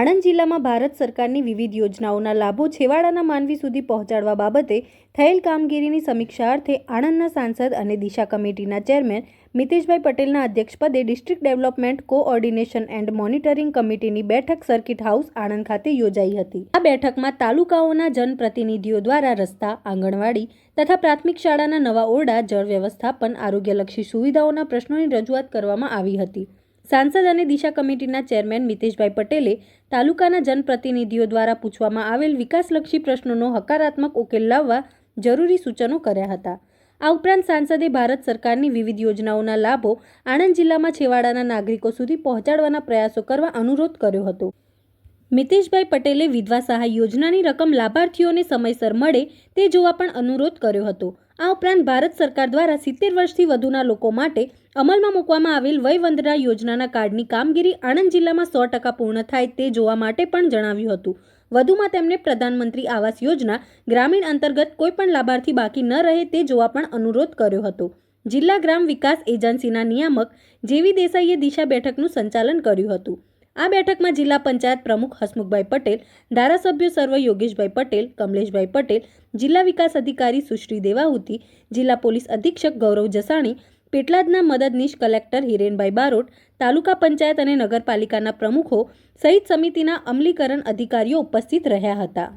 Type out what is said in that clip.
આણંદ જિલ્લામાં ભારત સરકારની વિવિધ યોજનાઓના લાભો છેવાડાના માનવી સુધી પહોંચાડવા બાબતે થયેલ કામગીરીની સમીક્ષા અર્થે આણંદના સાંસદ અને દિશા કમિટીના ચેરમેન મિતેશભાઈ પટેલના અધ્યક્ષપદે district development coordination and monitoring કમિટીની બેઠક સર્કિટ હાઉસ આણંદ ખાતે યોજાઈ હતી। આ બેઠકમાં તાલુકાઓના જનપ્રતિનિધિઓ દ્વારા રસ્તા, આંગણવાડી તથા પ્રાથમિક શાળાના નવા ઓરડા, જળ વ્યવસ્થાપન, આરોગ્યલક્ષી સુવિધાઓના પ્રશ્નોની રજૂઆત કરવામાં આવી હતી। સાંસદ અને દિશા કમિટીના ચેરમેન મિતેશભાઈ પટેલે તાલુકાના જનપ્રતિનિધિઓ દ્વારા પૂછવામાં આવેલ વિકાસલક્ષી પ્રશ્નોનો હકારાત્મક ઉકેલ લાવવા જરૂરી સૂચનો કર્યા હતા। આ ઉપરાંત સાંસદે ભારત સરકારની વિવિધ યોજનાઓના લાભો આણંદ જિલ્લામાં છેવાડાના નાગરિકો સુધી પહોંચાડવાના પ્રયાસો કરવા અનુરોધ કર્યો હતો। મિતેશભાઈ પટેલે વિધવા સહાય યોજનાની રકમ લાભાર્થીઓને સમયસર મળે તે જોવા પણ અનુરોધ કર્યો હતો। આ ઉપરાંત ભારત સરકાર દ્વારા 70 વર્ષથી વધુના લોકો માટે અમલમાં મૂકવામાં આવેલ વયવંદના યોજનાના કાર્ડની કામગીરી આણંદ જિલ્લામાં 100% પૂર્ણ થાય તે જોવા માટે પણ જણાવ્યું હતું। વધુમાં તેમણે પ્રધાનમંત્રી આવાસ યોજના ગ્રામીણ અંતર્ગત કોઈપણ લાભાર્થી બાકી ન રહે તે જોવા પણ અનુરોધ કર્યો હતો। જિલ્લા ગ્રામ વિકાસ એજન્સીના નિયામક જેવી દેસાઈએ દિશા બેઠકનું સંચાલન કર્યું હતું। આ બેઠકમાં જિલ્લા પંચાયત પ્રમુખ હસમુખભાઈ પટેલ, ધારાસભ્યો સર્વ યોગેશભાઈ પટેલ, કમલેશભાઈ પટેલ, જિલ્લા વિકાસ અધિકારી સુશ્રી દેવાહુતી, જિલ્લા પોલીસ અધિક્ષક ગૌરવ જસાણી, પેટલાદના મદદનીશ કલેક્ટર હિરેનભાઈ બારોટ, તાલુકા પંચાયત અને નગરપાલિકાના પ્રમુખો સહિત સમિતિના અમલીકરણ અધિકારીઓ ઉપસ્થિત રહ્યા હતા।